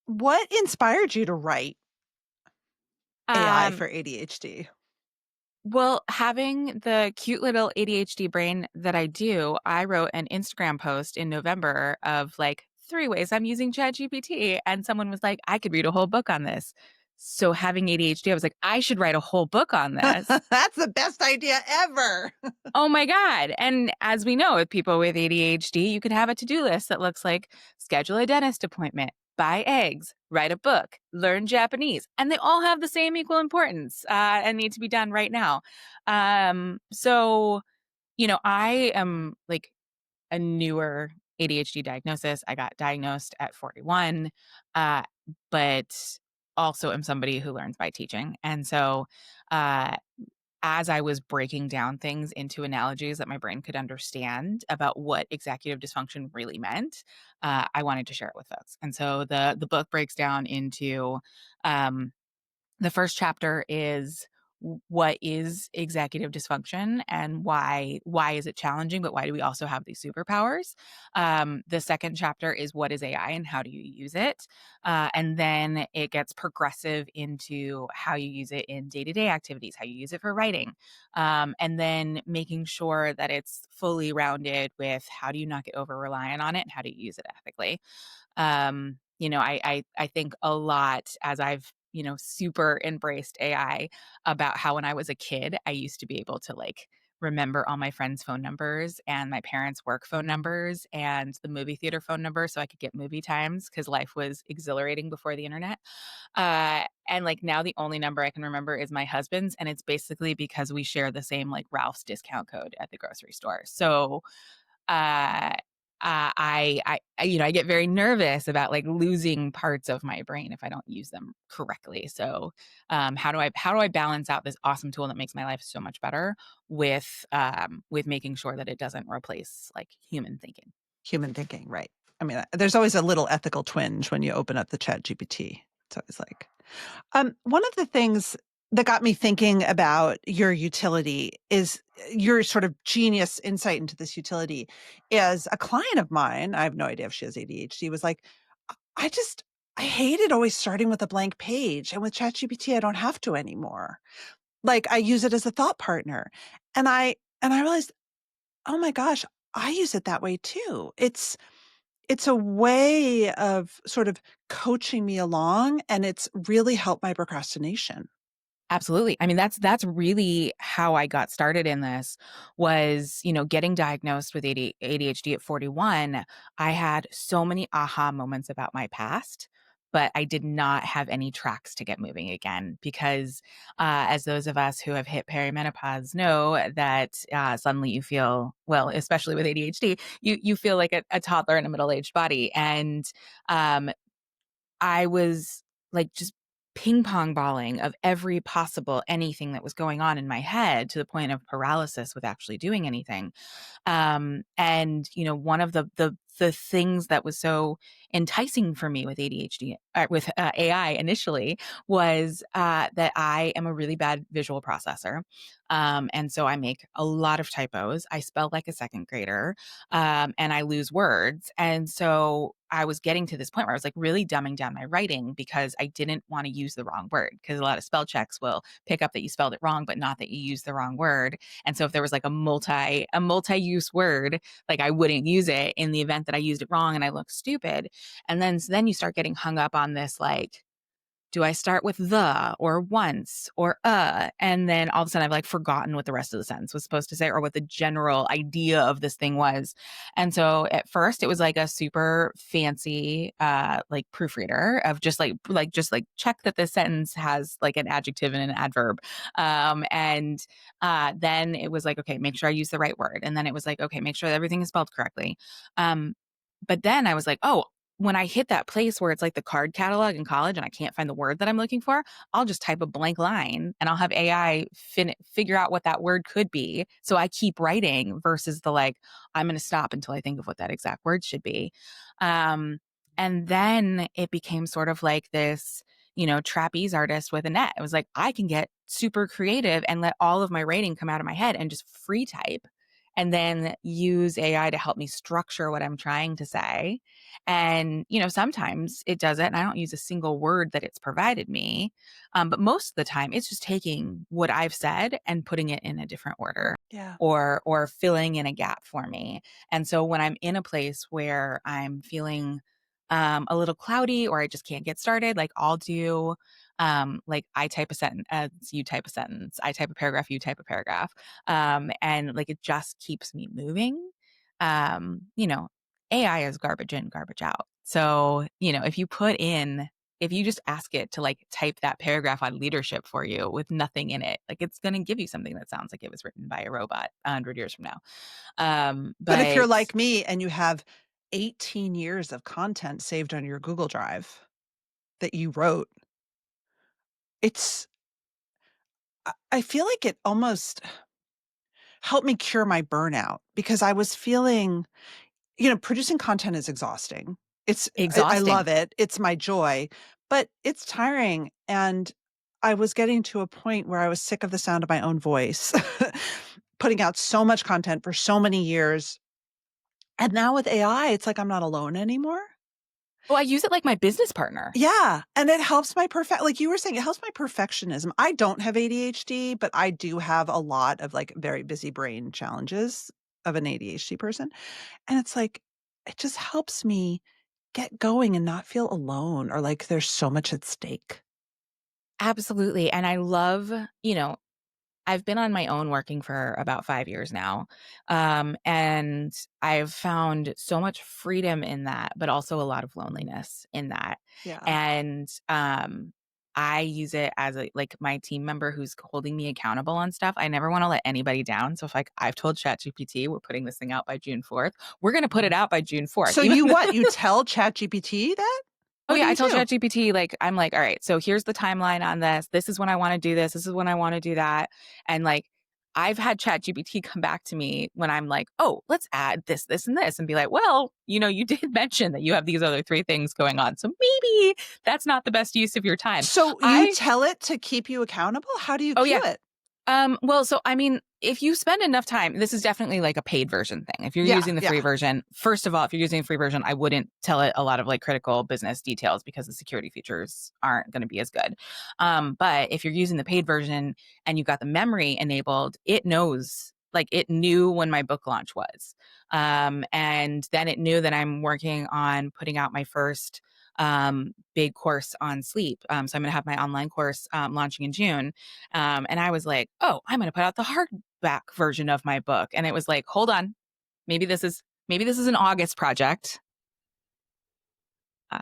What inspired you to write AI Um, for ADHD? well, having the cute little ADHD brain that I do, I wrote an Instagram post in November of like 3 ways I'm using ChatGPT, and someone was like, "I could read a whole book on this." So having ADHD, I was like, "I should write a whole book on this." That's the best idea ever. Oh my god, and as we know, with people with ADHD, you can have a to-do list that looks like schedule a dentist appointment, buy eggs, write a book, learn Japanese, and they all have the same equal importance, and need to be done right now. So, I am, like, a newer ADHD diagnosis. I got diagnosed at 41, uh, but also am somebody who learns by teaching, and so, uh as I was breaking down things into analogies that my brain could understand about what executive dysfunction really meant, I wanted to share it with folks. And so the book breaks down into um, the first chapter is what is executive dysfunction and why is it challenging, but why do we also have these superpowers? The second chapter is what is AI and how do you use it? And then it gets progressive into how you use it in day-to-day activities, how you use it for writing, and then making sure that it's fully rounded with how do you not get over reliant on it and how do you use it ethically. I think a lot as I've, super embraced AI about how when I was a kid, I used to be able to like remember all my friends' phone numbers and my parents' work phone numbers and the movie theater phone number so I could get movie times because life was exhilarating before the internet. And like now the only number I can remember is my husband's, and it's basically because we share the same like Ralph's discount code at the grocery store. So uh, I get very nervous about like losing parts of my brain if I don't use them correctly. So, how do I balance out this awesome tool that makes my life so much better with making sure that it doesn't replace like human thinking? Human thinking, right. I mean, there's always a little ethical twinge when you open up the Chat GPT. It's always like, one of the things that got me thinking about your utility is your sort of genius insight into this utility is a client of mine. I have no idea if she has ADHD, was like, I just, I hated always starting with a blank page. And with ChatGPT, I don't have to anymore. Like I use it as a thought partner. And I realized, oh my gosh, I use it that way too. It's a way of sort of coaching me along, and it's really helped my procrastination. Absolutely. I mean, that's really how I got started in this was, getting diagnosed with ADHD at 41. I had so many aha moments about my past, but I did not have any tracks to get moving again because, as those of us who have hit perimenopause know, that suddenly you feel, well, especially with ADHD, you feel like a toddler in a middle aged body, and um, I was, like, just ping pong balling of every possible anything that was going on in my head to the point of paralysis with actually doing anything. And one of the things that was so enticing for me with ADHD, with AI initially, was that I am a really bad visual processor, and so I make a lot of typos. I spell like a second grader, and I lose words. And so I was getting to this point where I was like really dumbing down my writing because I didn't want to use the wrong word because a lot of spell checks will pick up that you spelled it wrong, but not that you used the wrong word. And so if there was like a multi-use word, like I wouldn't use it in the event that I used it wrong and I looked stupid. And then you start getting hung up on this like, do I start with the or once or and then all of a sudden I've like forgotten what the rest of the sentence was supposed to say or what the general idea of this thing was. And so at first it was like a super fancy like proofreader of just like check that this sentence has like an adjective and an adverb. And then it was like, okay, make sure I use the right word. And then it was like, okay, make sure that everything is spelled correctly. Um, but then I was like, oh, when I hit that place where it's like the card catalog in college and I can't find the word that I'm looking for, I'll just type a blank line and I'll have AI figure out what that word could be. So I keep writing versus the like, I'm going to stop until I think of what that exact word should be. Um, and then it became sort of like this, trapeze artist with a net. It was like, I can get super creative and let all of my writing come out of my head and just free type. and then use AI to help me structure what I'm trying to say. And, sometimes it does it and I don't use a single word that it's provided me. But most of the time it's just taking what I've said and putting it in a different order Yeah. or filling in a gap for me. And so when I'm in a place where I'm feeling a little cloudy or I just can't get started, like I'll do like I type a sentence, you type a sentence, I type a paragraph, you type a paragraph. And like it just keeps me moving. You know, AI is garbage in, garbage out. So, if you just ask it to like type that paragraph on leadership for you with nothing in it, like it's going to give you something that sounds like it was written by a robot 100 years from now. But if you're But like me and you have 18 years of content saved on your Google Drive that you wrote, it's I feel like it almost helped me cure my burnout because I was feeling, producing content is exhausting. I exhausting. love it. It's my joy, but it's tiring. And I was getting to a point where I was sick of the sound of my own voice, putting out so much content for so many years. And now with AI, it's like I'm not alone anymore. Well, I use it like my business partner. Yeah, and it helps my like you were saying, it helps my perfectionism. I don't have ADHD, but I do have a lot of like very busy brain challenges of an ADHD person. And it's like it just helps me get going and not feel alone or like there's so much at stake. Absolutely. And I love, I've been on my own working for about 5 years now. And I've found so much freedom in that, but also a lot of loneliness in that. Yeah. And I use it as like my team member who's holding me accountable on stuff. I never want to let anybody down. So if like I've told ChatGPT we're putting this thing out by June 4th, we're going to put it out by June 4th. So Even you though what? You tell ChatGPT that? Oh What do yeah, I you tell do? ChatGPT like I'm like, all right, so here's the timeline on this. This is when I want to do this. This is when I want to do that. And like I've had ChatGPT come back to me when I'm like, oh, let's add this, this, and this, and be like, well, you did mention that you have these other three things going on. So maybe that's not the best use of your time. So you I tell it to keep you accountable? How do you oh cue yeah, it? well, so I mean, if you spend enough time, this is definitely like a paid version thing. If you're Yeah, using the free yeah. version, first of all, if you're using the free version, I wouldn't tell it a lot of like critical business details because the security features aren't going to be as good. But if you're using the paid version and you've got the memory enabled, it knows. Like it knew when my book launch was. And then it knew that I'm working on putting out my first big course on sleep. So I'm going to have my online course launching in June. And I was like, oh, I'm going to put out the hardback version of my book. And it was like, hold on, maybe this is an August project. Uh,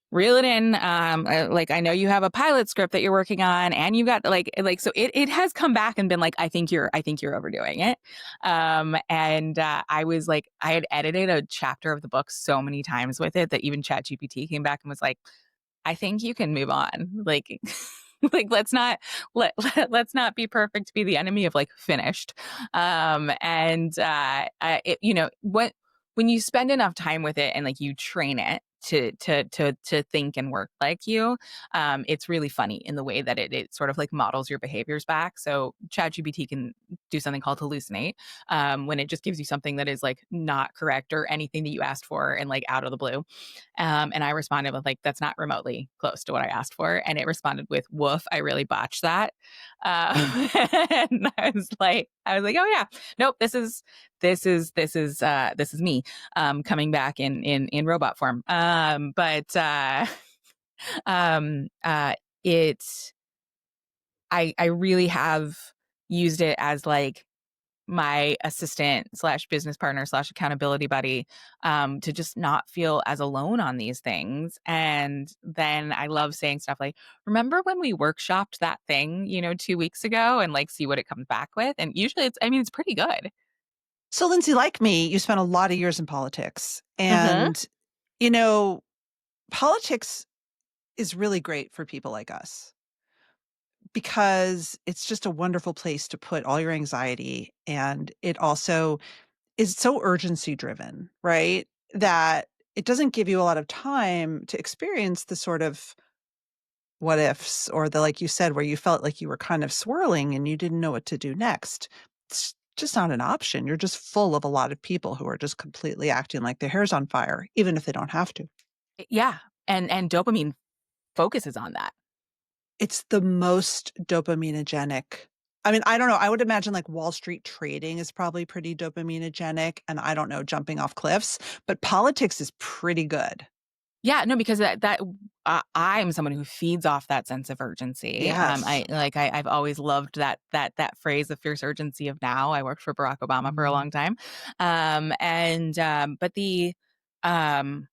Reel it in. Like I know you have a pilot script that you're working on, and you got like so it has come back and been like, I think you're overdoing it. And I was like, I had edited a chapter of the book so many times with it that even ChatGPT came back and was like, I think you can move on. Like, like let's not be perfect, be the enemy of like finished. And what when you spend enough time with it and like you train it to think and work like you, it's really funny in the way that it sort of like models your behaviors back. So ChatGPT can do something called hallucinate, when it just gives you something that is like not correct or anything that you asked for and like out of the blue. And I responded with like, that's not remotely close to what I asked for. And it responded with, woof, I really botched that. And I was like, oh yeah, nope, this is me, coming back in robot form. But um, it, I really have used it as like my assistant slash business partner slash accountability buddy, to just not feel as alone on these things. And then I love saying stuff like, remember when we workshopped that thing, 2 weeks ago, and like see what it comes back with. And usually it's pretty good. So Lindsay, like me, you spent a lot of years in politics Hmm. and, you know, politics is really great for people like us because it's just a wonderful place to put all your anxiety. And it also is so urgency driven, right? That it doesn't give you a lot of time to experience the sort of what ifs or the, like you said, where you felt like you were kind of swirling and you didn't know what to do next. just not an option. You're just full of a lot of people who are just completely acting like their hair's on fire, even if they don't have to. Yeah, and dopamine focuses on that. It's the most dopaminogenic. I mean, I don't know. I would imagine like Wall Street trading is probably pretty dopaminogenic, and I don't know, jumping off cliffs, but politics is pretty good. Yeah, no, because I'm someone who feeds off that sense of urgency. Yes. I've always loved that phrase, the fierce urgency of now. I worked for Barack Obama for a Mm. long time, but um,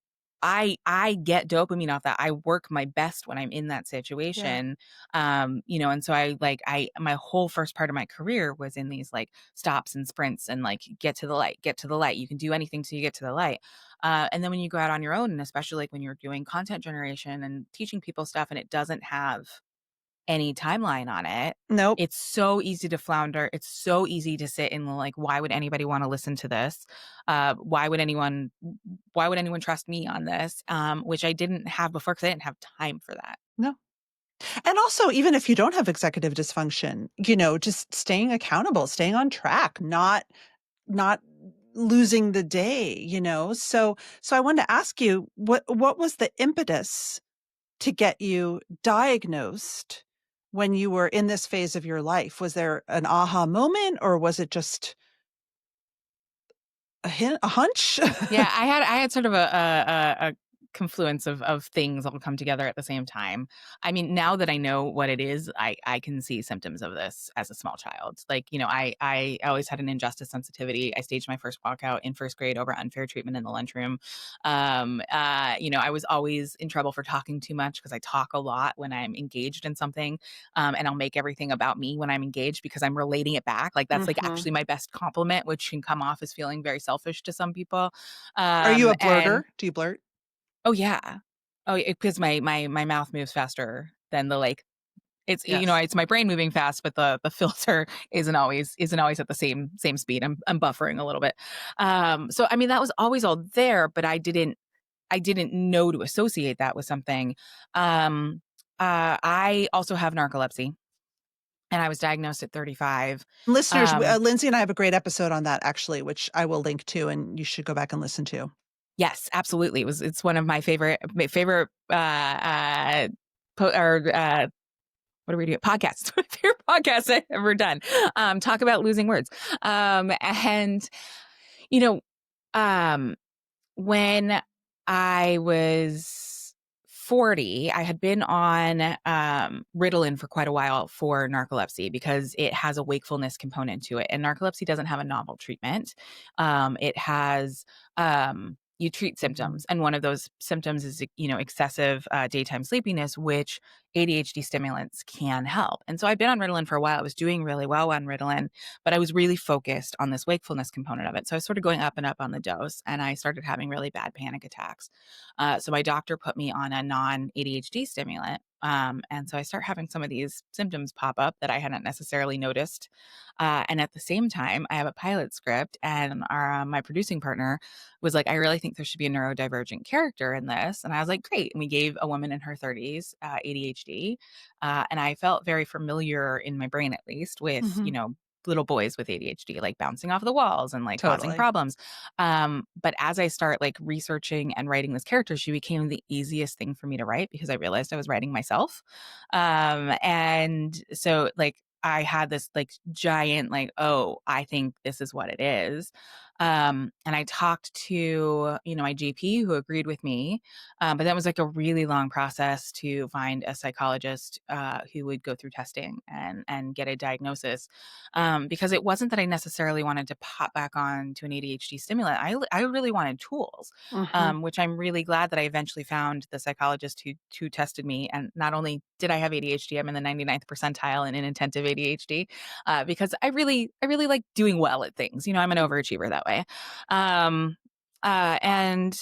I get dopamine off that. I work my best when I'm in that Yeah. situation, and so I my whole first part of my career was in these like stops and sprints and like get to the light, get to the light. You can do anything till you get to the light. And then when you go out on your own, and especially like when you're doing content generation and teaching people stuff and it doesn't have any timeline on it, Nope. it's so easy to flounder. It's so easy to sit in the like, why would anybody want to listen to this? Why would anyone trust me on this? Which I didn't have before because I didn't have time for that. No. And also, even if you don't have executive dysfunction, just staying accountable, staying on track, not losing the day. So I wanted to ask you, what was the impetus to get you diagnosed when you were in this phase of your life? Was there an aha moment, or was it just a hunch? Yeah, I had sort of a confluence of things all come together at the same time. I mean, now that I know what it is, I can see symptoms of this as a small child. Like, I always had an injustice sensitivity. I staged my first walkout in first grade over unfair treatment in the lunchroom. I was always in trouble for talking too much because I talk a lot when I'm engaged in something, and I'll make everything about me when I'm engaged because I'm relating it back. Like that's like Hmm. actually my best compliment, which can come off as feeling very selfish to some people. Are you a And blurter? Do you blurt? oh yeah, oh because my mouth moves faster than the like. Yes. It's my brain moving fast, but the filter isn't always at the same speed. I'm buffering a little bit. So I mean that was always all there, but I didn't know to associate that with something. I also have narcolepsy, and I was diagnosed at 35. Listeners, Um, Lindsay and I have a great episode on that, actually, which I will link to, and you should go back and listen to. yes, absolutely. It's one of my favorite or what are we doing? Podcasts. My favorite podcast I've ever done. Talk about losing words. And you know, um, when I was 40, I had been on Ritalin for quite a while for narcolepsy because it has a wakefulness component to it. And narcolepsy doesn't have a novel treatment. It has you treat Mhm. symptoms, and one of those symptoms is excessive daytime sleepiness, which ADHD stimulants can help. And so I've been on Ritalin for a while. I was doing really well on Ritalin, but I was really focused on this wakefulness component of it. So I was sort of going up and up on the dose, and I started having really bad panic attacks. So my doctor put me on a non ADHD stimulant. And so I start having some of these symptoms pop up that I hadn't necessarily noticed. And at the same time, I have a pilot script, and my producing partner was like, I really think there should be a neurodivergent character in this. And I was like, great. And we gave a woman in her 30s ADHD. And I felt very familiar in my brain, at least, with, Mhm. little boys with ADHD, like bouncing off the walls and like causing Totally. problems. But as I start like researching and writing this character, she became the easiest thing for me to write because I realized I was writing myself. And so like I had this like giant, like, oh, I think this is what it is. And I talked to, my GP who agreed with me. But that was like a really long process to find a psychologist who would go through testing and get a diagnosis. Because it wasn't that I necessarily wanted to pop back on to an ADHD stimulant. I really wanted tools, Mhm. which I'm really glad that I eventually found the psychologist who tested me. And not only did I have ADHD, I'm in the 99th percentile in inattentive ADHD, because I really like doing well at things. I'm an overachiever that way. Um, and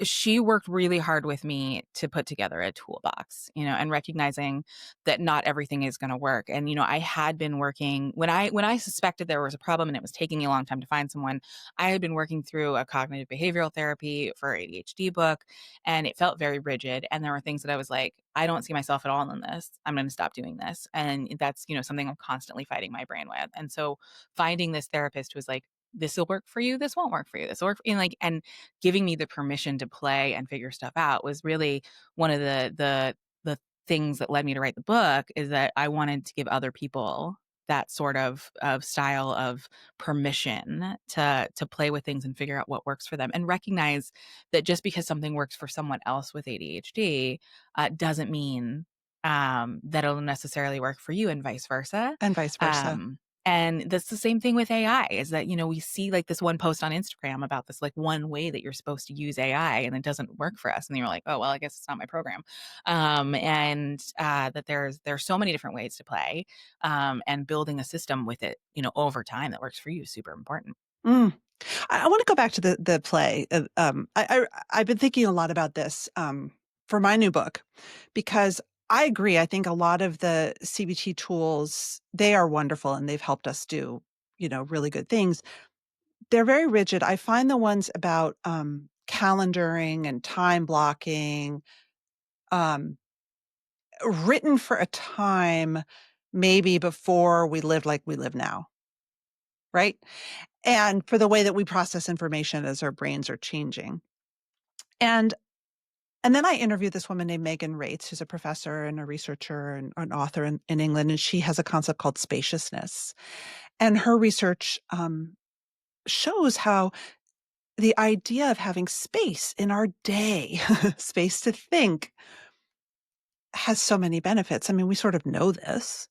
she worked really hard with me to put together a toolbox, and recognizing that not everything is going to work. And I had been working when I suspected there was a problem and it was taking me a long time to find someone. I had been working through a cognitive behavioral therapy for ADHD book, and it felt very rigid. And there were things that I was like, I don't see myself at all in this. I'm going to stop doing this. And that's something I'm constantly fighting my brain with. And so finding this therapist who was like, this will work for you. This won't work for you. This will work. And giving me the permission to play and figure stuff out was really one of the things that led me to write the book, is that I wanted to give other people that sort of style of permission to play with things and figure out what works for them, and recognize that just because something works for someone else with ADHD doesn't mean that it'll necessarily work for you, and vice versa. and vice versa. Um, and that's the same thing with AI, is that, we see like this one post on Instagram about this like one way that you're supposed to use AI and it doesn't work for us. And you're like, oh, well, I guess it's not my program. And that there's so many different ways to play, and building a system with it, over time that works for you is super important. Mm. I want to go back to the play. I've been thinking a lot about this for my new book, because I agree. I think a lot of the CBT tools, they are wonderful and they've helped us do, really good things. They're very rigid. I find the ones about calendaring and time blocking, um, written for a time maybe before we lived like we live now, right? And for the way that we process information as our brains are changing. And and then I interviewed this woman named Megan Rates, who's a professor and a researcher and an author in England, and she has a concept called spaciousness. And her research shows how the idea of having space in our day, space to think, has so many benefits. I mean, we sort of know this.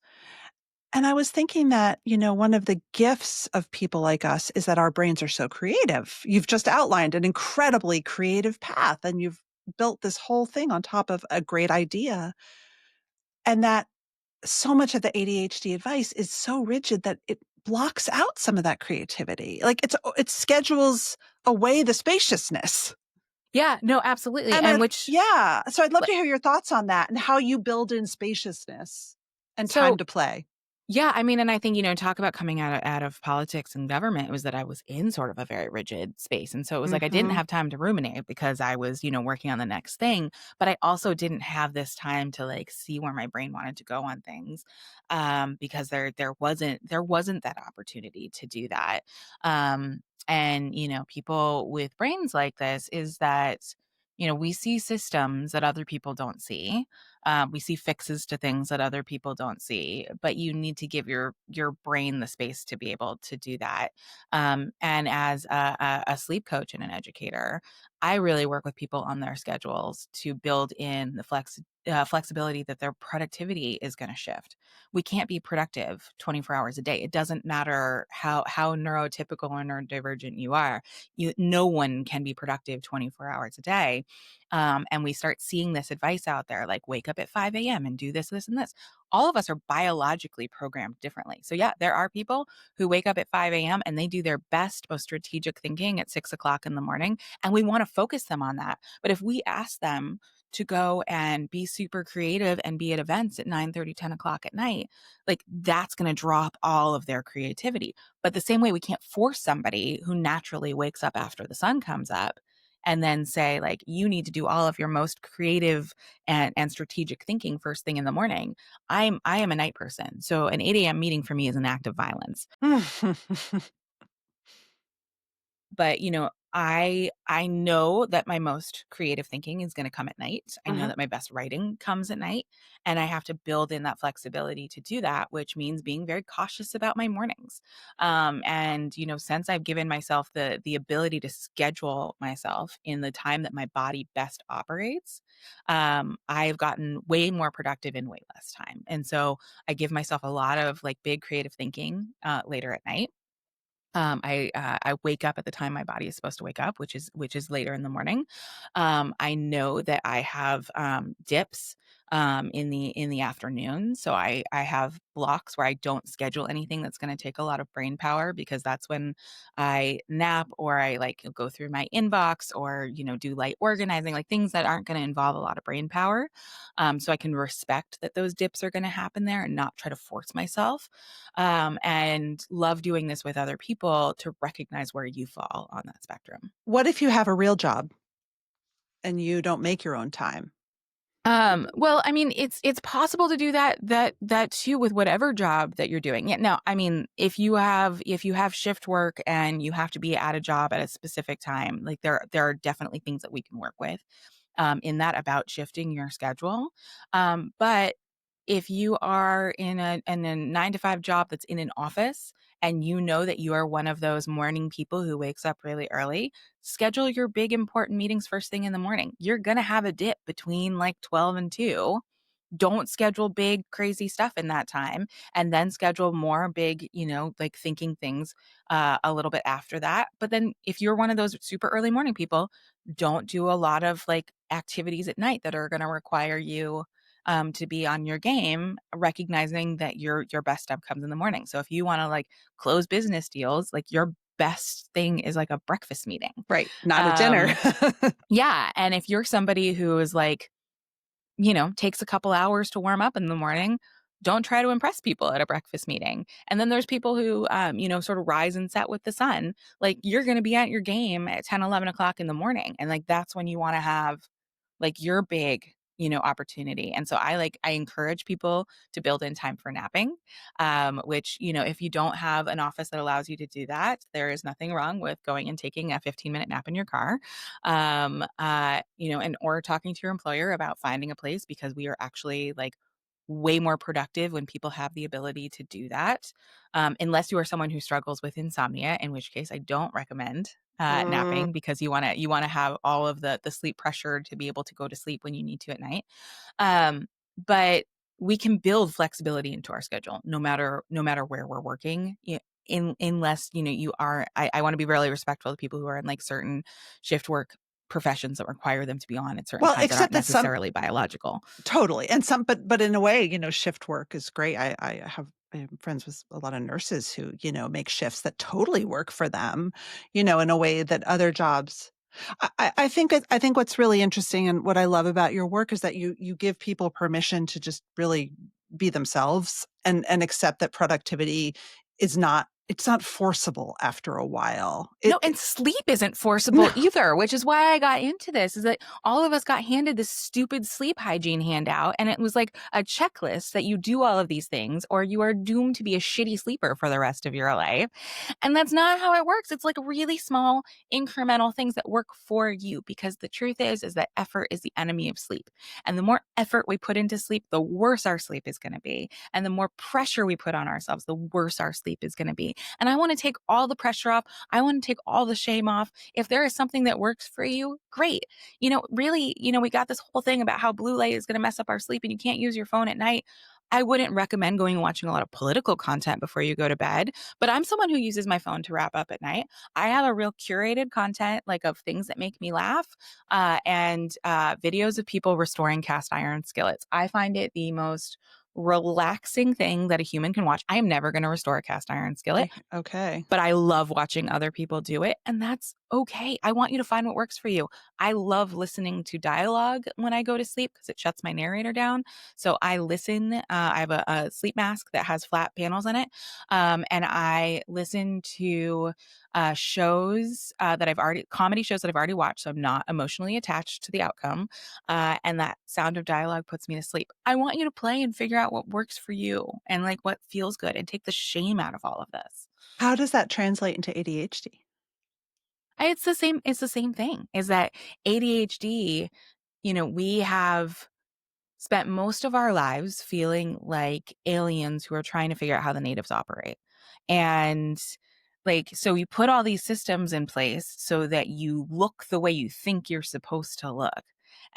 And I was thinking that, one of the gifts of people like us is that our brains are so creative. You've just outlined an incredibly creative path, and you've built this whole thing on top of a great idea. And that so much of the ADHD advice is so rigid that it blocks out some of that creativity. Like it schedules away the spaciousness. Yeah, no, absolutely. And And which, yeah. So I'd love like, to hear your thoughts on that and how you build in spaciousness and time so to play. yeah, I mean, and I think, talk about coming out of politics and government, was that I was in sort of a very rigid space. And so it was like I didn't Hmm. have time to ruminate because I was, working on the next thing, but I also didn't have this time to like see where my brain wanted to go on things. Because there wasn't that opportunity to do that. And people with brains like this, is that we see systems that other people don't see. We see fixes to things that other people don't see, but you need to give your brain the space to be able to do that. And as a sleep coach and an educator, I really work with people on their schedules to build in the flexibility that their productivity is going to shift. We can't be productive 24 hours a day. It doesn't matter how neurotypical or neurodivergent you are. No one can be productive 24 hours a day. And we start seeing this advice out there, like wake up at 5 a.m. and do this, this, and this. All of us are biologically programmed differently. So, yeah, there are people who wake up at 5 a.m. and they do their best, most strategic thinking at 6 o'clock in the morning. And we want to focus them on that. But if we ask them to go and be super creative and be at events at 9:30, 10 o'clock at night, like that's going to drop all of their creativity. But the same way we can't force somebody who naturally wakes up after the sun comes up and then say, like, you need to do all of your most creative and strategic thinking first thing in the morning. I am a night person. So an 8 a.m. meeting for me is an act of violence. But, I know that my most creative thinking is gonna come at night. I know Mhm. that my best writing comes at night, and I have to build in that flexibility to do that, which means being very cautious about my mornings. And, since I've given myself the ability to schedule myself in the time that my body best operates, I've gotten way more productive in way less time. And so I give myself a lot of, like, big creative thinking, later at night. I wake up at the time my body is supposed to wake up, which is later in the morning. I know that I have dips in the afternoon. So I have blocks where I don't schedule anything that's going to take a lot of brain power, because that's when I nap, or I like go through my inbox, or do light organizing, like things that aren't going to involve a lot of brain power. So I can respect that those dips are going to happen there and not try to force myself. And love doing this with other people to recognize where you fall on that spectrum. What if you have a real job and you don't make your own time? Well, I mean, it's possible to do that too with whatever job that you're doing. Yeah, no, I mean, if you have shift work and you have to be at a job at a specific time, like there are definitely things that we can work with in that, about shifting your schedule. But if you are in a 9 to 5 job that's in an office, and you know that you are one of those morning people who wakes up really early, schedule your big important meetings first thing in the morning. You're going to have a dip between like 12 and 2. Don't schedule big crazy stuff in that time, and then schedule more big, like thinking things a little bit after that. But then if you're one of those super early morning people, don't do a lot of like activities at night that are going to require you to be on your game, recognizing that your best stuff comes in the morning. So if you want to like close business deals, like your best thing is like a breakfast meeting. Right. Not a dinner. um yeah, and if you're somebody who is like, takes a couple hours to warm up in the morning, don't try to impress people at a breakfast meeting. And then there's people who, sort of rise and set with the sun. Like, you're going to be at your game at 10, 11 o'clock in the morning. And like, that's when you want to have like your big, opportunity. And so I encourage people to build in time for napping, which, if you don't have an office that allows you to do that, there is nothing wrong with going and taking a 15-minute nap in your car. And or talking to your employer about finding a place, because we are actually like way more productive when people have the ability to do that. Unless you are someone who struggles with insomnia, in which case I don't recommend Mm, napping, because you want to have all of the sleep pressure to be able to go to sleep when you need to at night. But we can build flexibility into our schedule, no matter where we're working. Unless you are, I want to be really respectful to people who are in like certain shift work professions that require them to be on at certain well, times that aren't except that some necessarily biological. totally, and some, but in a way, shift work is great. I am friends with a lot of nurses who, make shifts that totally work for them, in a way that other jobs. I think what's really interesting and what I love about your work is that you give people permission to just really be themselves and accept that productivity is not it's not forcible after a while. No, and sleep isn't No, forcible either, which is why I got into this, is that all of us got handed this stupid sleep hygiene handout, and it was like a checklist that you do all of these things or you are doomed to be a shitty sleeper for the rest of your life. And that's not how it works. It's like really small incremental things that work for you, because the truth is that effort is the enemy of sleep. And the more effort we put into sleep, the worse our sleep is going to be. And the more pressure we put on ourselves, the worse our sleep is going to be. And I want to take all the pressure off. I want to take all the shame off. If there is something that works for you, great. Really, we got this whole thing about how blue light is going to mess up our sleep and you can't use your phone at night. I wouldn't recommend going and watching a lot of political content before you go to bed, but I'm someone who uses my phone to wrap up at night. I have a real curated content, like of things that make me laugh, and videos of people restoring cast iron skillets. I find it the most relaxing thing that a human can watch. I am never going to restore a cast iron skillet, okay. but I love watching other people do it, and that's okay. I want you to find what works for you. I love listening to dialogue when I go to sleep because it shuts my narrator down. So I listen. I have a sleep mask that has flat panels in it, and I listen to comedy shows that I've already watched, so I'm not emotionally attached to the outcome. And that sound of dialogue puts me to sleep. I want you to play and figure out what works for you and like what feels good, and take the shame out of all of this. How does that translate into ADHD? It's the same thing, is that ADHD, we have spent most of our lives feeling like aliens who are trying to figure out how the natives operate. And like, so you put all these systems in place so that you look the way you think you're supposed to look.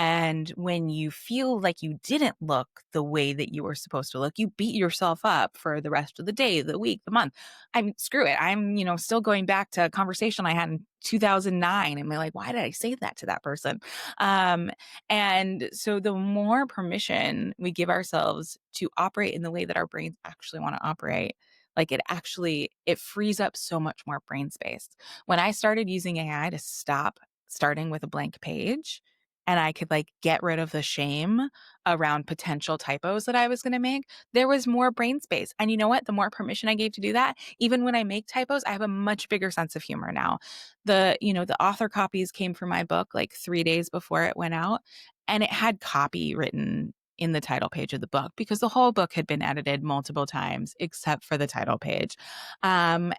And when you feel like you didn't look the way that you were supposed to look, you beat yourself up for the rest of the day, the week, the month. I mean, screw it. I'm, still going back to a conversation I had in 2009. And I'm like, why did I say that to that person? Um, and so the more permission we give ourselves to operate in the way that our brains actually want to operate, like it frees up so much more brain space. When I started using AI to stop starting with a blank page, and I could like get rid of the shame around potential typos that I was going to make, there was more brain space. And you know what? The more permission I gave to do that, even when I make typos, I have a much bigger sense of humor now. The author copies came for my book like 3 days before it went out, and it had copy written in the title page of the book because the whole book had been edited multiple times except for the title page. And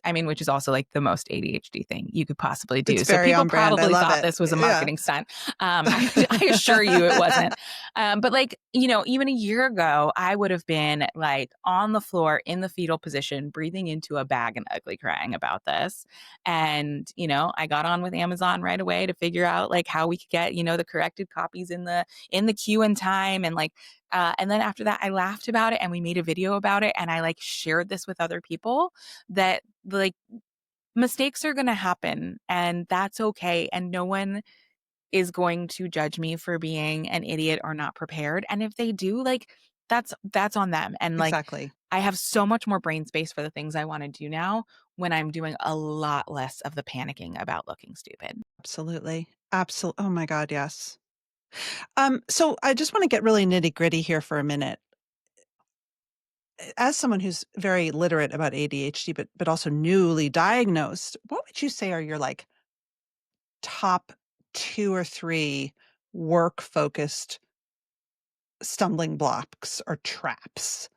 I mean, which is also like the most ADHD thing you could possibly It's do. So very people on brand. I probably love thought it. this was a Yeah. marketing stunt. I assure you it wasn't. But like, even a year ago, I would have been like on the floor in the fetal position, breathing into a bag and ugly crying about this. And, I got on with Amazon right away to figure out like how we could get, the corrected copies in the queue in time. And like, and then after that, I laughed about it and we made a video about it. And I like shared this with other people that like mistakes are going to happen and that's okay. And no one is going to judge me for being an idiot or not prepared. And if they do, like that's on them. And like Exactly. I have so much more brain space for the things I want to do now when I'm doing a lot less of the panicking about looking stupid. Absolutely. Oh my God, yes. So I just want to get really nitty-gritty here for a minute. As someone who's very literate about ADHD, but also newly diagnosed, what would you say are your like top 2 or 3 work-focused stumbling blocks or traps?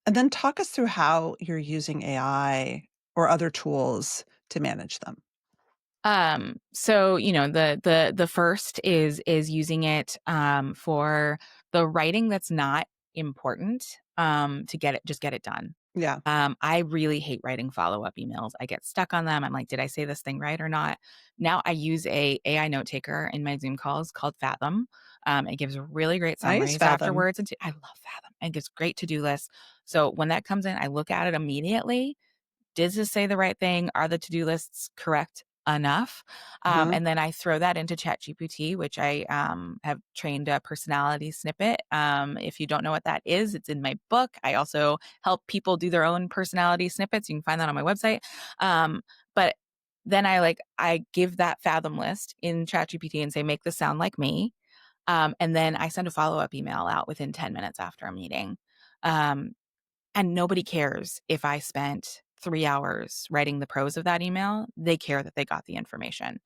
And then talk us through how you're using AI or other tools to manage them. So the first is using it for the writing that's not important to get it done. Yeah. I really hate writing follow-up emails. I get stuck on them. I'm like, did I say this thing right or not? Now I use a AI note taker in my Zoom calls called Fathom. It gives really great I use summaries Fathom. afterwards. I love Fathom. It gives great to-do lists. So when that comes in, I look at it immediately. Does this say the right thing? Are the to-do lists correct enough? Mhm. And then I throw that into ChatGPT, which I have trained a personality snippet. If you don't know what that is, it's in my book. I also help people do their own personality snippets. You can find that on my website. But then I give that Fathom list in ChatGPT and say, make this sound like me. And then I send a follow-up email out within 10 minutes after a meeting. Um, and nobody cares if I spent 3 hours writing the prose of that email. They care that they got the information.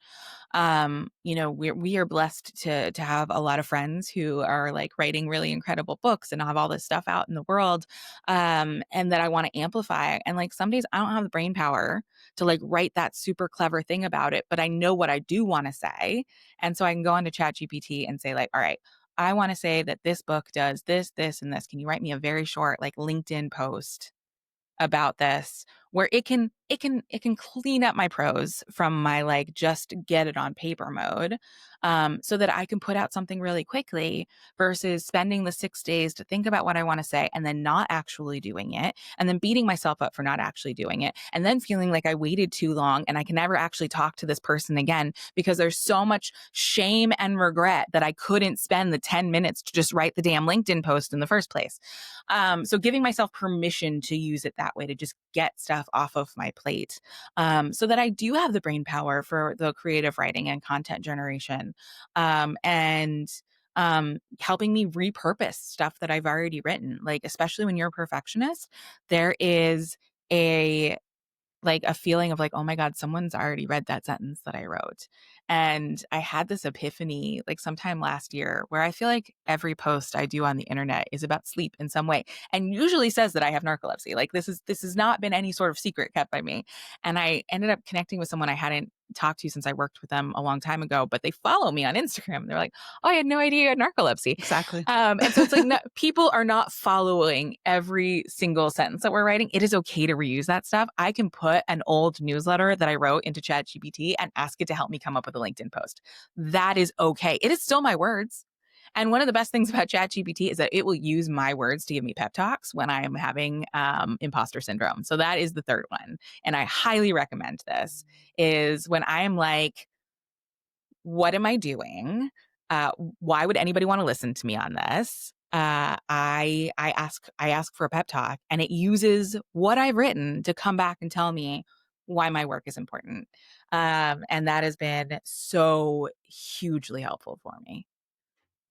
We are blessed to have a lot of friends who are like writing really incredible books and have all this stuff out in the world, and that I want to amplify. And like some days I don't have the brain power to like write that super clever thing about it, but I know what I do want to say, and so I can go onto ChatGPT and say like, all right. I want to say that this book does this, this, and this. Can you write me a very short, like LinkedIn post about this where it can clean up my prose from my like just get it on paper mode, so that I can put out something really quickly versus spending the 6 days to think about what I want to say and then not actually doing it and then beating myself up for not actually doing it and then feeling like I waited too long and I can never actually talk to this person again because there's so much shame and regret that I couldn't spend the 10 minutes to just write the damn LinkedIn post in the first place. So giving myself permission to use it that way to just get stuff off of my plate, so that I do have the brain power for the creative writing and content generation, and helping me repurpose stuff that I've already written. Like, especially when you're a perfectionist, there is a a feeling of like, oh my God, someone's already read that sentence that I wrote. And I had this epiphany like sometime last year where I feel like every post I do on the internet is about sleep in some way and usually says that I have narcolepsy. Like this has not been any sort of secret kept by me. And I ended up connecting with someone I hadn't talked to since I worked with them a long time ago, but they follow me on Instagram. They're like, "Oh, I had no idea you had narcolepsy." Exactly. And so it's like, no, people are not following every single sentence that we're writing. It is okay to reuse that stuff. I can put an old newsletter that I wrote into ChatGPT and ask it to help me come up with a LinkedIn post. That is okay. It is still my words. And one of the best things about ChatGPT is that it will use my words to give me pep talks when I am having imposter syndrome. So that is the third one. And I highly recommend this is when I am like, what am I doing? Uh, why would anybody want to listen to me on this? I ask for a pep talk, and it uses what I've written to come back and tell me why my work is important. And that has been so hugely helpful for me.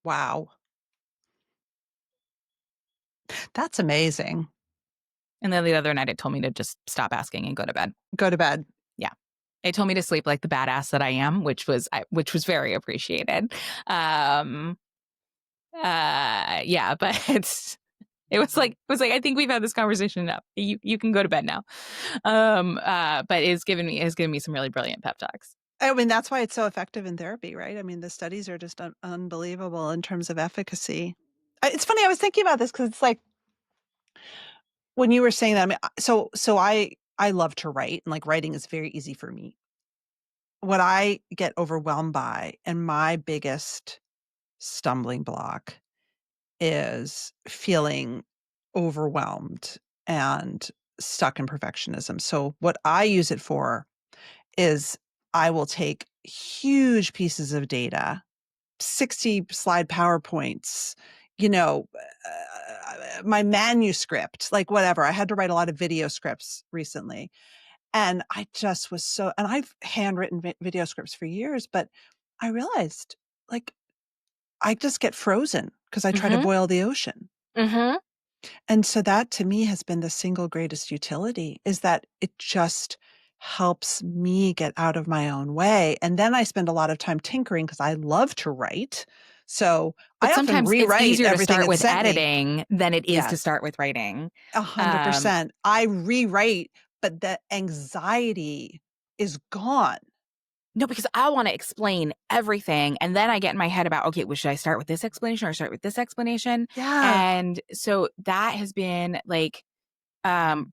Wow. That's amazing. And then the other night, it told me to just stop asking and go to bed. Go to bed. Yeah. It told me to sleep like the badass that I am, which was very appreciated. Um, yeah, but it was like I think we've had this conversation enough. You can go to bed now. But it's given me some really brilliant pep talks. I mean, that's why it's so effective in therapy, right? I mean, the studies are just unbelievable in terms of efficacy. It's funny. I was thinking about this because it's like when you were saying that. I mean, so I love to write, and like writing is very easy for me. What I get overwhelmed by, and my biggest stumbling block is feeling overwhelmed and stuck in perfectionism. So what I use it for is I will take huge pieces of data, 60 slide PowerPoints, you know, my manuscript, like whatever. I had to write a lot of video scripts recently. And I just was so, and I've handwritten video scripts for years, but I realized like I just get frozen because I try to Mm-hmm. boil the ocean. Mm-hmm. And so that to me has been the single greatest utility is that it just helps me get out of my own way. And then I spend a lot of time tinkering because I love to write. So But I often sometimes it's rewrite easier to everything start it with sent me. editing than it is to Yes, start with writing. Um, 100%. I rewrite, but the anxiety is gone. no, because I want to explain everything. And then I get in my head about, okay, well, should I start with this explanation or start with this explanation? Yeah. And so that has been like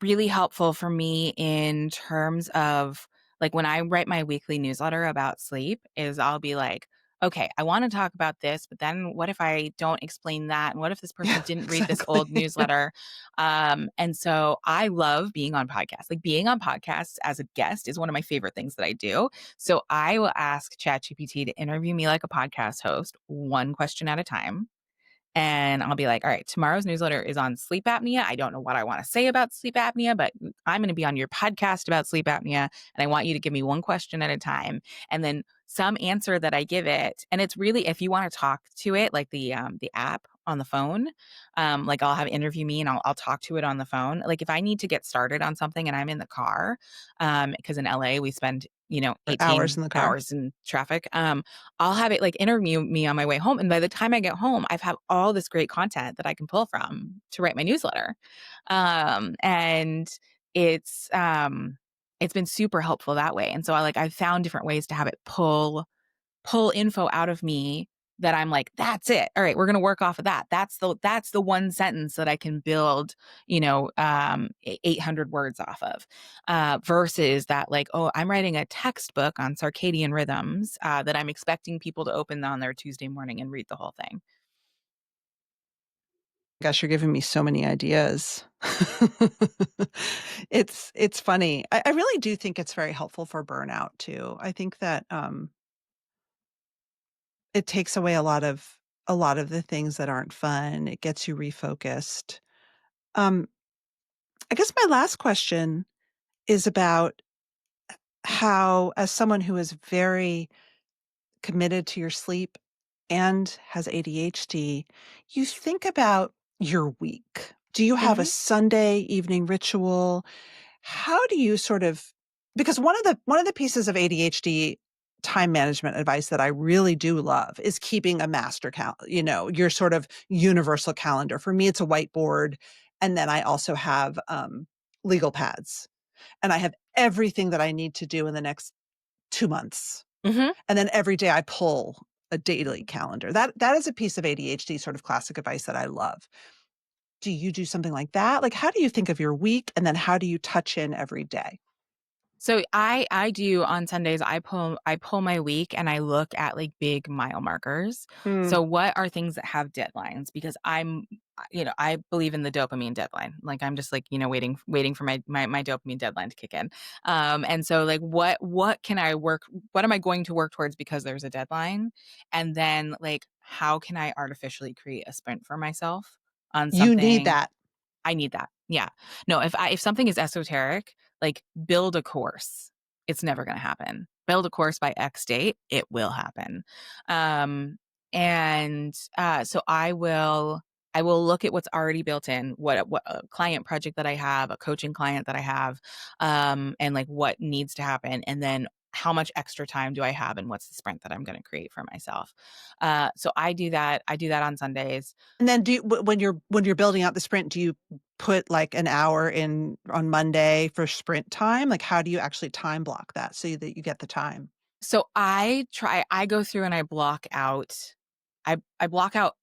really helpful for me in terms of like when I write my weekly newsletter about sleep is I'll be like, okay, I want to talk about this, but then what if I don't explain that? And what if this person Yeah, didn't read this exactly. old newsletter? And so I love being on podcasts. Like being on podcasts as a guest is one of my favorite things that I do. So I will ask ChatGPT to interview me like a podcast host, one question at a time. And I'll be like, all right, tomorrow's newsletter is on sleep apnea. I don't know what I want to say about sleep apnea, but I'm going to be on your podcast about sleep apnea. And I want you to give me one question at a time. And then some answer that I give it. And it's really, if you want to talk to it, like the app on the phone, like I'll have it interview me and I'll talk to it on the phone. Like if I need to get started on something and I'm in the car, because in LA we spend, Hours 18 in the car. hours in traffic. I'll have it like interview me on my way home. And by the time I get home, I've had all this great content that I can pull from to write my newsletter. And it's been super helpful that way. And so I've found different ways to have it pull info out of me that I'm like, that's it. All right, we're going to work off of that. That's the one sentence that I can build, 800 words off of, versus that like, oh, I'm writing a textbook on circadian rhythms that I'm expecting people to open on their Tuesday morning and read the whole thing. Gosh, you're giving me so many ideas. It's funny. I really do think it's very helpful for burnout too. I think that it takes away a lot of the things that aren't fun. It gets you refocused. Um, I guess my last question is about how, as someone who is very committed to your sleep and has ADHD, you think about your week. Do you have a Hmm. Sunday evening ritual? How do you sort of, because one of the pieces of ADHD time management advice that I really do love is keeping a master your sort of universal calendar. For me, it's a whiteboard. And then I also have legal pads, and I have everything that I need to do in the next 2 months. Mhm. And then every day I pull a daily calendar. That is a piece of ADHD sort of classic advice that I love. Do you do something like that? Like, how do you think of your week? And then how do you touch in every day? So I do on Sundays, I pull my week and I look at, like, big mile markers. Mm. So what are things that have deadlines? Because I believe in the dopamine deadline. Like, I'm just, like, waiting for my dopamine deadline to kick in. And so, like, what am I going to work towards because there's a deadline? And then, like, how can I artificially create a sprint for myself on You need something? that. I need that. Yeah. No, if something is esoteric, like build a course, it's never gonna happen. Build a course by X date, it will happen. Um, so I will look at what's already built in, what a client project that I have, a coaching client that I have, and like what needs to happen, and then how much extra time do I have and what's the sprint that I'm gonna create for myself. So I do that. I do that on Sundays. And then when you're building out the sprint, do you put like an hour in on Monday for sprint time? Like, how do you actually time block that so that you get the time? So I go through and I block out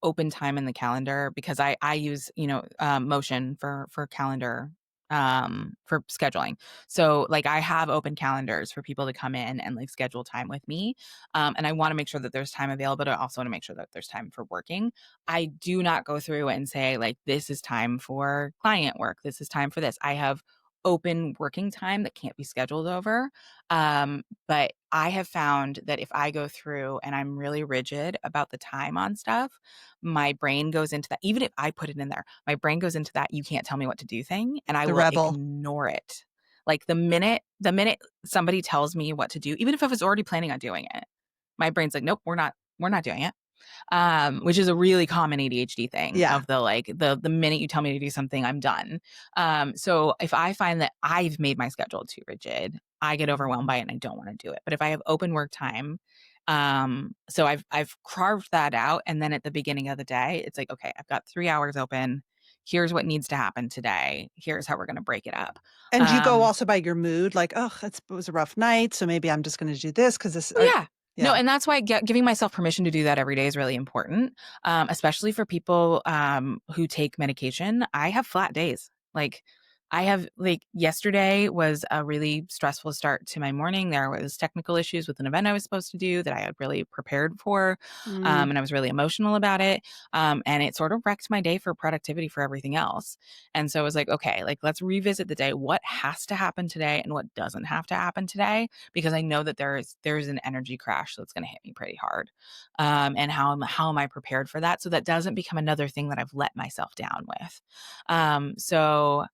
open time in the calendar because I use, Motion for calendar, for scheduling. So, like, I have open calendars for people to come in and, like, schedule time with me. And I wanna make sure that there's time available, but I also wanna make sure that there's time for working. I do not go through and say, like, "This is time for client work. This is time for this." I have open working time that can't be scheduled over. But I have found that if I go through and I'm really rigid about the time on stuff, my brain goes into that. Even if I put it in there, my brain goes into that "you can't tell me what to do" thing, and I The will rebel. ignore it. Like the minute somebody tells me what to do, even if I was already planning on doing it, my brain's like, "Nope, we're not doing it." Which is a really common ADHD thing Yeah. of the minute you tell me to do something, I'm done. So if I find that I've made my schedule too rigid, I get overwhelmed by it and I don't want to do it. But if I have open work time, so I've carved that out, and then at the beginning of the day, it's like, okay, I've got 3 hours open. Here's what needs to happen today. Here's how we're going to break it up. And you go Um, also by your mood, like, oh, it was a rough night, so maybe I'm just going to do this because this. Oh, yeah. No, Yeah. and that's why giving myself permission to do that every day is really important, especially for people, who take medication. I have flat days. Yesterday was a really stressful start to my morning. There was technical issues with an event I was supposed to do that I had really prepared for, Mm. and I was really emotional about it, and it sort of wrecked my day for productivity for everything else. And so I was like, okay, like let's revisit the day. What has to happen today, and what doesn't have to happen today? Because I know that there's an energy crash that's going to hit me pretty hard. And how am I prepared for that so that doesn't become another thing that I've let myself down with? So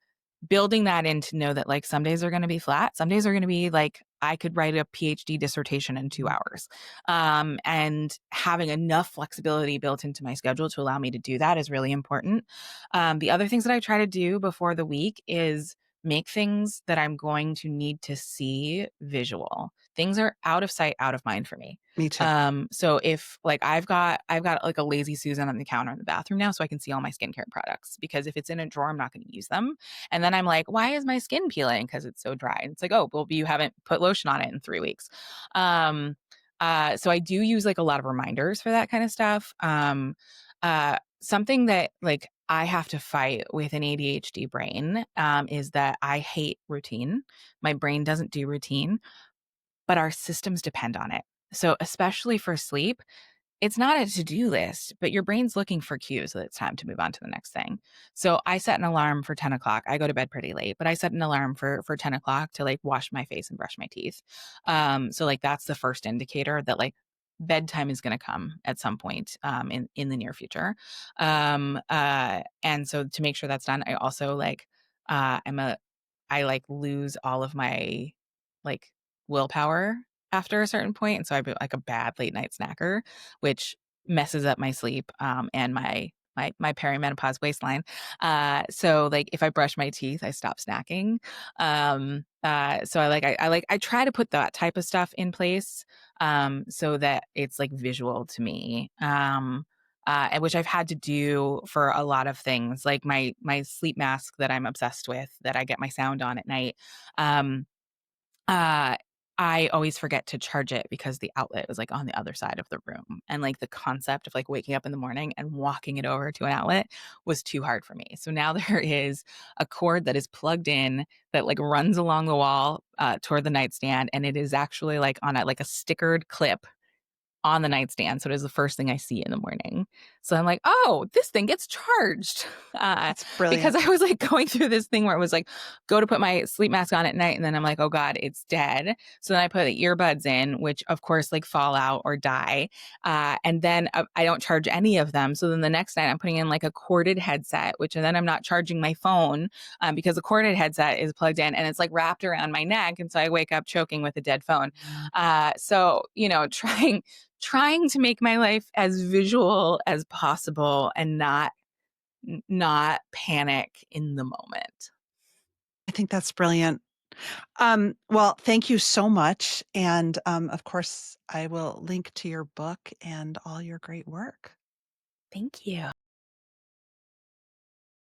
building that in to know that, like, some days are going to be flat, some days are going to be like I could write a PhD dissertation in 2 hours. And having enough flexibility built into my schedule to allow me to do that is really important. The other things that I try to do before the week is make things that I'm going to need to see visual. Things are out of sight, out of mind for me. Me too. So if like I've got like a lazy Susan on the counter in the bathroom now, so I can see all my skincare products. Because if it's in a drawer, I'm not going to use them. And then I'm like, why is my skin peeling? Because it's so dry. And it's like, oh, well, you haven't put lotion on it in 3 weeks. Um, so I do use like a lot of reminders for that kind of stuff. Something that like I have to fight with an ADHD brain, is that I hate routine. My brain doesn't do routine, but our systems depend on it. So, especially for sleep, it's not a to-do list, but your brain's looking for cues that it's time to move on to the next thing. So I set an alarm for 10 o'clock. I go to bed pretty late, but I set an alarm for 10 o'clock to like wash my face and brush my teeth. So like that's the first indicator that like bedtime is going to come at some point, in the near future. And so to make sure that's done, I also like, I like lose all of my like willpower after a certain point. And so I'd be like a bad late night snacker, which messes up my sleep, and my perimenopause waistline. So like if I brush my teeth, I stop snacking. So I try to put that type of stuff in place, so that it's like visual to me. And which I've had to do for a lot of things, like my sleep mask that I'm obsessed with, that I get my sound on at night. Um, uh, I always forget to charge it because the outlet is, like, on the other side of the room, and, like, the concept of, like, waking up in the morning and walking it over to an outlet was too hard for me. So now there is a cord that is plugged in that, like, runs along the wall, toward the nightstand, and it is actually, like, on a stickered clip on the nightstand, so it is the first thing I see in the morning. So I'm like, "Oh, this thing gets charged." That's Because brilliant. I was, like, going through this thing where it was like, go to put my sleep mask on at night, and then I'm like, "Oh god, it's dead." So then I put the earbuds in, which, of course, like, fall out or die, and then, I don't charge any of them, so then the next night, I'm putting in, like, a corded headset, which and then I'm not charging my phone, because the corded headset is plugged in, and it's, like, wrapped around my neck, and so I wake up choking with a dead phone. So, trying to make my life as visual as possible and not panic in the moment. I think that's brilliant. Well, thank you so much, and, of course, I will link to your book and all your great work. Thank you.